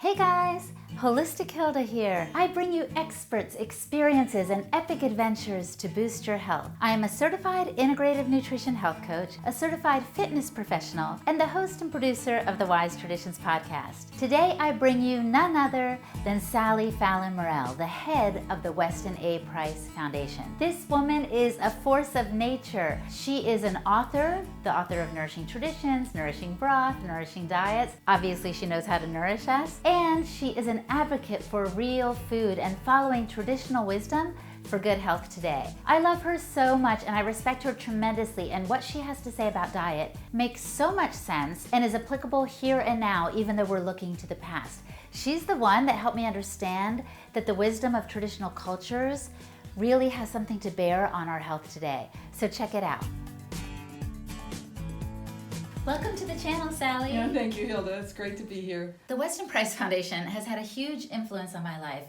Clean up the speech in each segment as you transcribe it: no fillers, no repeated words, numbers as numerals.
Hey guys, Holistic Hilda here. I bring you experts, experiences, and epic adventures to boost your health. I am a certified integrative nutrition health coach, a certified fitness professional, and the host and producer of the Wise Traditions podcast. Today I bring you none other than Fallon Morell, the head of the Weston A Foundation. This woman is a force of nature. She is an author, the author of Nourishing Traditions, Nourishing Broth, Nourishing Diets. Obviously she knows how to nourish us. And she is an advocate for real food and following traditional wisdom for good health today. I love her so much and I respect her tremendously, and what she has to say about diet makes so much sense and is applicable here and now, even though we're looking to the past. She's the one that helped me understand that the wisdom of traditional cultures really has something to bear on our health today. So check it out. Welcome to the channel, Sally. Yeah, thank you, Hilda. It's great to be here. The Weston Price Foundation has had a huge influence on my life,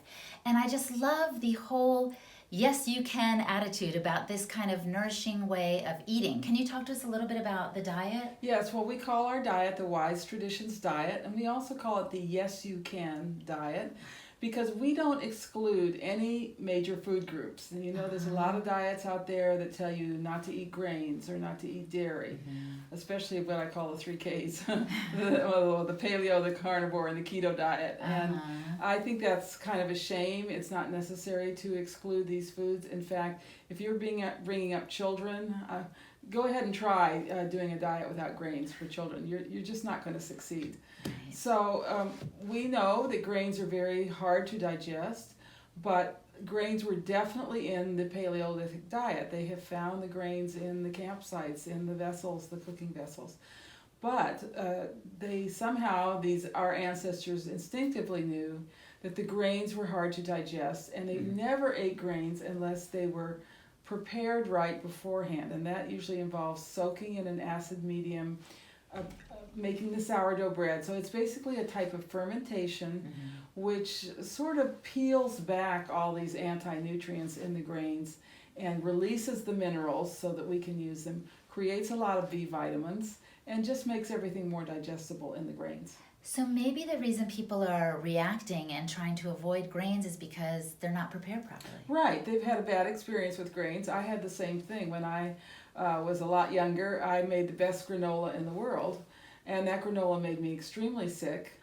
and I just love the whole yes you can attitude about this kind of nourishing way of eating. Can you talk to us a little bit about the diet? Yes, well, we call our diet the Wise Traditions diet, and we also call it the Yes You Can diet, because we don't exclude any major food groups. And you know, there's a lot of diets out there that tell you not to eat grains or not to eat dairy, especially what I call the 3 Ks, the paleo, the carnivore, and the keto diet. And I think that's kind of a shame. It's not necessary to exclude these foods. In fact, if you're bringing up children, go ahead and try doing a diet without grains for children. You're just not going to succeed. Right. So we know that grains are very hard to digest, but grains were definitely in the Paleolithic diet. They have found the grains in the campsites, in the vessels, the cooking vessels. But our ancestors instinctively knew that the grains were hard to digest, and they never ate grains unless they were prepared right beforehand, and that usually involves soaking in an acid medium, making the sourdough bread. So it's basically a type of fermentation which sort of peels back all these anti-nutrients in the grains and releases the minerals so that we can use them, creates a lot of B vitamins, and just makes everything more digestible in the grains. So maybe the reason people are reacting and trying to avoid grains is because they're not prepared properly. Right. They've had a bad experience with grains. I had the same thing. When I was a lot younger, I made the best granola in the world, and that granola made me extremely sick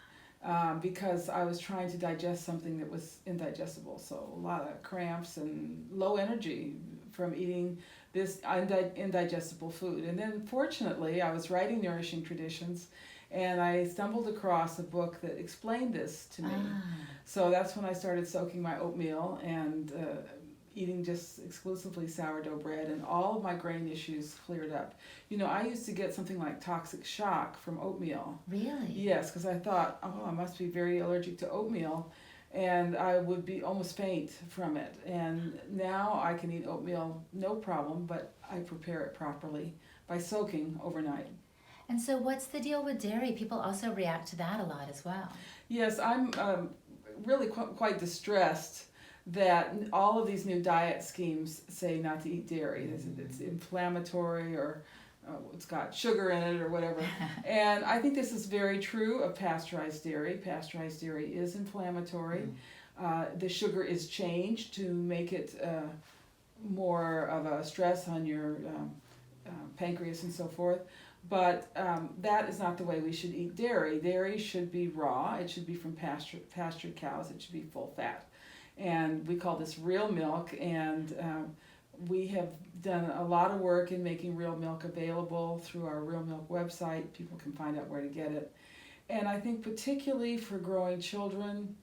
because I was trying to digest something that was indigestible. So a lot of cramps and low energy from eating this indigestible food. And then fortunately, I was writing Nourishing Traditions, and I stumbled across a book that explained this to me. So that's when I started soaking my oatmeal and eating just exclusively sourdough bread, and all of my grain issues cleared up. You know, I used to get something like toxic shock from oatmeal. Really? Yes, because I thought, I must be very allergic to oatmeal, and I would be almost faint from it. And now I can eat oatmeal no problem, but I prepare it properly by soaking overnight. And so what's the deal with dairy? People also react to that a lot as well. Yes, I'm really quite distressed that all of these new diet schemes say not to eat dairy. It's inflammatory, or it's got sugar in it or whatever. And I think this is very true of pasteurized dairy. Pasteurized dairy is inflammatory. The sugar is changed to make it more of a stress on your pancreas and so forth. But that is not the way we should eat dairy. Dairy should be raw. It should be from pastured cows. It should be full fat. And we call this real milk, and we have done a lot of work in making real milk available through our Real Milk website. People can find out where to get it. And I think particularly for growing children,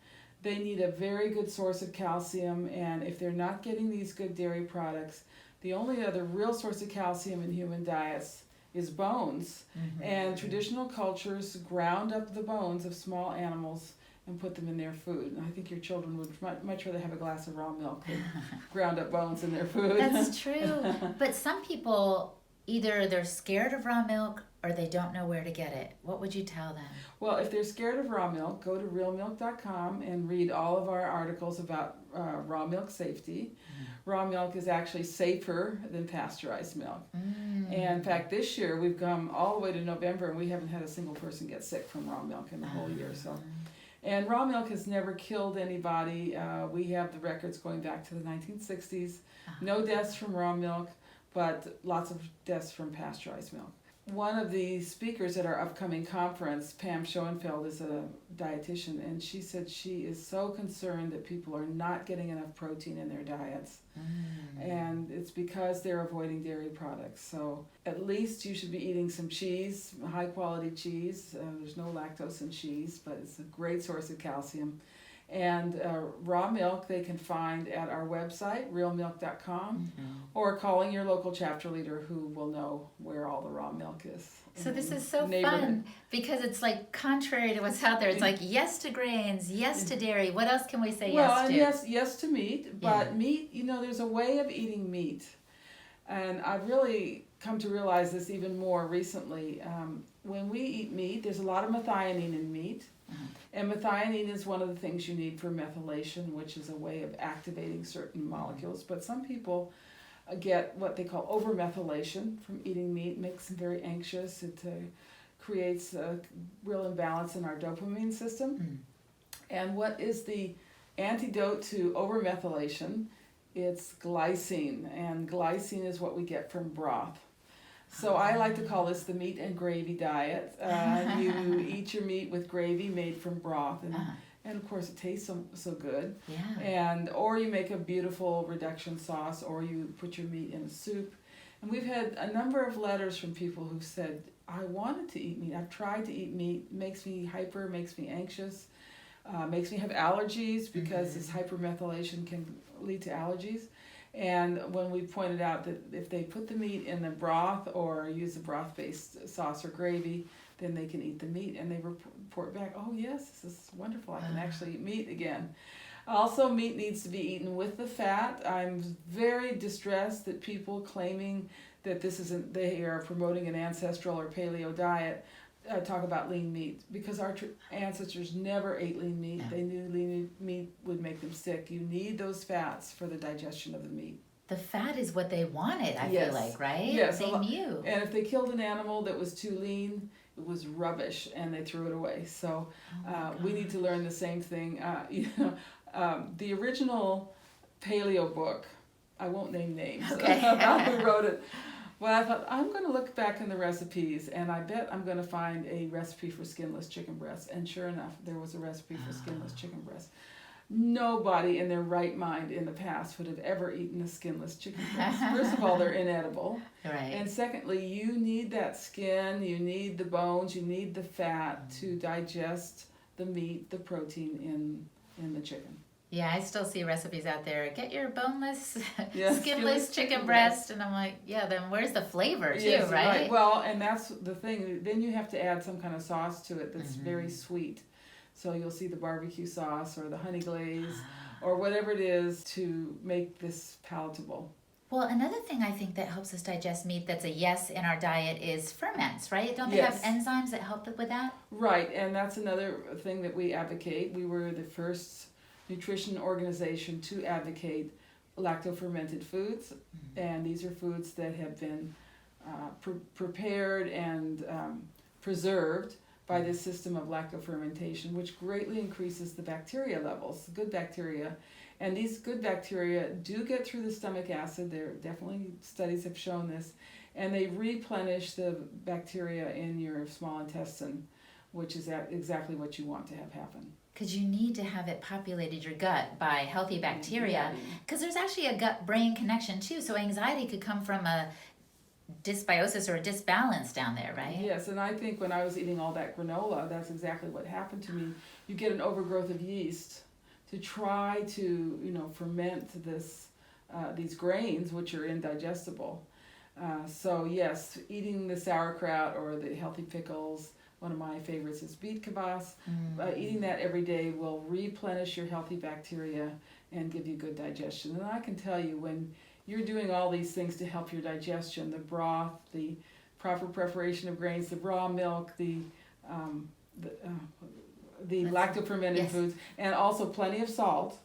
they need a very good source of calcium, and if they're not getting these good dairy products, the only other real source of calcium in human diets is bones. And traditional cultures ground up the bones of small animals and put them in their food. And I think your children would much rather have a glass of raw milk than ground up bones in their food. That's true. But some people, either they're scared of raw milk or they don't know where to get it. What would you tell them? Well, if they're scared of raw milk, go to realmilk.com and read all of our articles about raw milk safety. Raw milk is actually safer than pasteurized milk. And in fact, this year we've come all the way to November and we haven't had a single person get sick from raw milk in the whole year. So And raw milk has never killed anybody. We have the records going back to the 1960s. No deaths from raw milk, but lots of deaths from pasteurized milk. One of the speakers at our upcoming conference, Pam Schoenfeld, is a dietitian, and she said she is so concerned that people are not getting enough protein in their diets. And it's because they're avoiding dairy products. So at least you should be eating some cheese, high quality cheese. There's no lactose in cheese, but it's a great source of calcium. And raw milk they can find at our website, realmilk.com, or calling your local chapter leader who will know where all the raw milk is. So this is so fun because it's like contrary to what's out there. It's like yes to grains, yes to dairy. What else can we say yes to? Well, yes to meat, but meat, there's a way of eating meat. And I've really come to realize this even more recently. When we eat meat, there's a lot of methionine in meat. And methionine is one of the things you need for methylation, which is a way of activating certain molecules. But some people get what they call overmethylation from eating meat. It makes them very anxious. It creates a real imbalance in our dopamine system. And what is the antidote to overmethylation? It's glycine, and glycine is what we get from broth. So I like to call this the meat and gravy diet. You eat your meat with gravy made from broth, and of course it tastes so good. Or you make a beautiful reduction sauce, or you put your meat in a soup. And we've had a number of letters from people who've said, I wanted to eat meat. I've tried to eat meat. It makes me hyper, makes me anxious, makes me have allergies because this hypermethylation can lead to allergies. And when we pointed out that if they put the meat in the broth or use a broth-based sauce or gravy, then they can eat the meat. And they report back, oh yes, this is wonderful. I can actually eat meat again. Also, meat needs to be eaten with the fat. I'm very distressed that people claiming that they are promoting an ancestral or paleo diet talk about lean meat, because our ancestors never ate lean meat. They knew lean meat would make them sick. You need those fats for the digestion of the meat. The fat is what they wanted, I feel like, right? Yes. They knew. And if they killed an animal that was too lean, it was rubbish, and they threw it away. So we need to learn the same thing. The original paleo book, I won't name names about who wrote it, but I thought, I'm going to look back in the recipes, and I bet I'm going to find a recipe for skinless chicken breast. And sure enough, there was a recipe for skinless chicken breast. Nobody in their right mind in the past would have ever eaten a skinless chicken breast. First of all, they're inedible. Right. And secondly, you need that skin, you need the bones, you need the fat to digest the meat, the protein in the chicken. Yeah, I still see recipes out there. Get your boneless, Yes, skinless chicken breast. And I'm like, yeah, then where's the flavor too, Yes, right? Well, and that's the thing. Then you have to add some kind of sauce to it that's very sweet. So you'll see the barbecue sauce or the honey glaze or whatever it is to make this palatable. Well, another thing I think that helps us digest meat that's a yes in our diet is ferments, right? Don't they have enzymes that help with that? Right, and that's another thing that we advocate. We were the first nutrition organization to advocate lacto-fermented foods, and these are foods that have been prepared and preserved by this system of lactofermentation, which greatly increases the bacteria levels, good bacteria. And these good bacteria do get through the stomach acid. There definitely studies have shown this, and they replenish the bacteria in your small intestine, which is exactly what you want to have happen. Because you need to have it populated your gut by healthy bacteria. Because there's actually a gut-brain connection too. So anxiety could come from a dysbiosis or a disbalance down there, right? Yes, and I think when I was eating all that granola, that's exactly what happened to me. You get an overgrowth of yeast to try to, ferment these grains, which are indigestible. So yes, eating the sauerkraut or the healthy pickles. One of my favorites is beet kvass. Eating that every day will replenish your healthy bacteria and give you good digestion. And I can tell you, when you're doing all these things to help your digestion, the broth, the proper preparation of grains, the raw milk, the lacto-fermented foods, and also plenty of salt,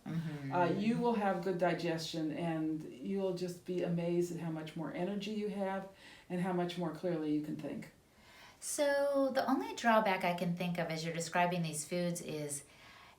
you will have good digestion, and you'll just be amazed at how much more energy you have and how much more clearly you can think. So the only drawback I can think of as you're describing these foods is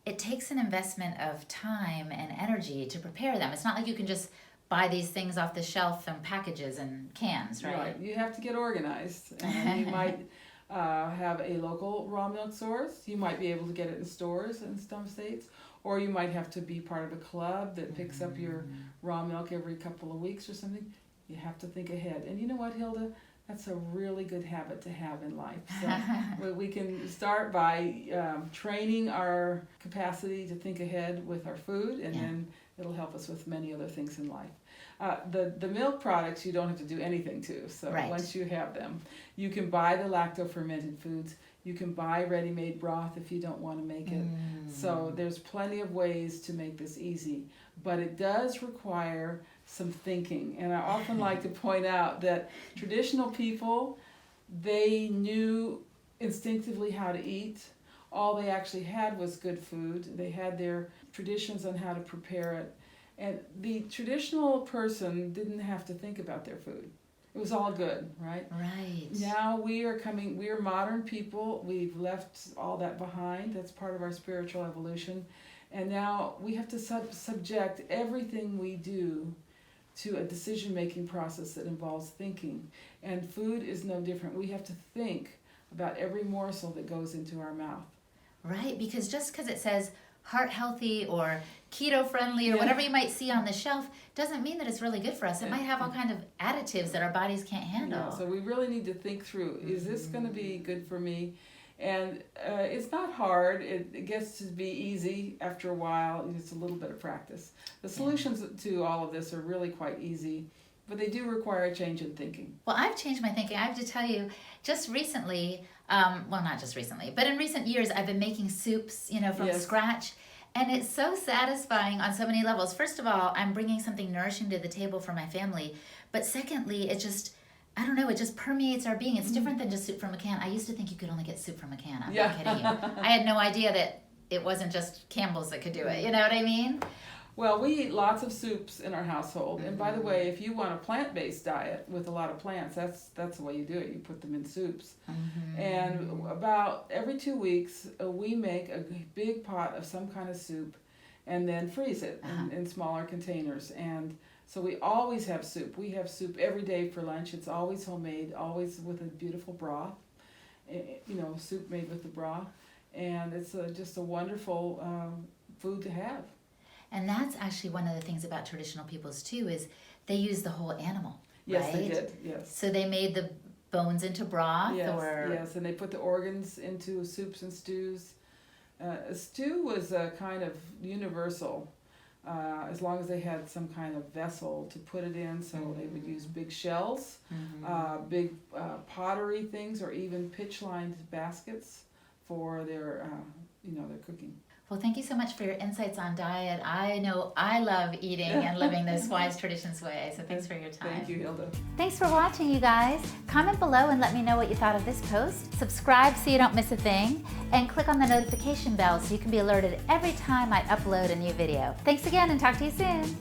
it takes an investment of time and energy to prepare them. It's not like you can just buy these things off the shelf and packages and cans, right? Right. You have to get organized. And you might have a local raw milk source. You might be able to get it in stores in some states. Or you might have to be part of a club that picks up your raw milk every couple of weeks or something. You have to think ahead. And you know what, Hilda? That's a really good habit to have in life. So we can start by training our capacity to think ahead with our food, and then it'll help us with many other things in life. The milk products you don't have to do anything to. So once you have them, you can buy the lacto-fermented foods. You can buy ready-made broth if you don't want to make it. So there's plenty of ways to make this easy. But it does require some thinking. And I often like to point out that traditional people, they knew instinctively how to eat. All they actually had was good food. They had their traditions on how to prepare it. And the traditional person didn't have to think about their food. It was all good, right? Right. Now we are modern people. We've left all that behind. That's part of our spiritual evolution. And now we have to subject everything we do to a decision-making process that involves thinking. And food is no different. We have to think about every morsel that goes into our mouth. Right, because just because it says heart healthy or keto friendly or whatever you might see on the shelf doesn't mean that it's really good for us. It might have all kinds of additives that our bodies can't handle. Yeah, so we really need to think through, is this going to be good for me? And it's not hard. It gets to be easy after a while. It's a little bit of practice. The solutions to all of this are really quite easy, but they do require a change in thinking. Well, I've changed my thinking. I have to tell you, just recently, well, not just recently, but in recent years, I've been making soups, from scratch. And it's so satisfying on so many levels. First of all, I'm bringing something nourishing to the table for my family. But secondly, it just permeates our being. It's different than just soup from a can. I used to think you could only get soup from a can. I'm not kidding you. I had no idea that it wasn't just Campbell's that could do it. You know what I mean? Well, we eat lots of soups in our household. And by the way, if you want a plant-based diet with a lot of plants, that's the way you do it. You put them in soups. And about every 2 weeks, we make a big pot of some kind of soup and then freeze it in smaller containers. And so we always have soup. We have soup every day for lunch. It's always homemade, always with a beautiful broth. Soup made with the broth. And it's just a wonderful food to have. And that's actually one of the things about traditional peoples too, is they use the whole animal. Yes, right? they did. Yes. So they made the bones into broth, yes, and they put the organs into soups and stews. A stew was a kind of universal, as long as they had some kind of vessel to put it in. So they would use big shells, big pottery things, or even pitch-lined baskets for their cooking. Well, thank you so much for your insights on diet. I know I love eating and living this Wise Traditions way, so thanks for your time. Thank you, Hilda. Thanks for watching, you guys. Comment below and let me know what you thought of this post. Subscribe so you don't miss a thing, and click on the notification bell so you can be alerted every time I upload a new video. Thanks again, and talk to you soon.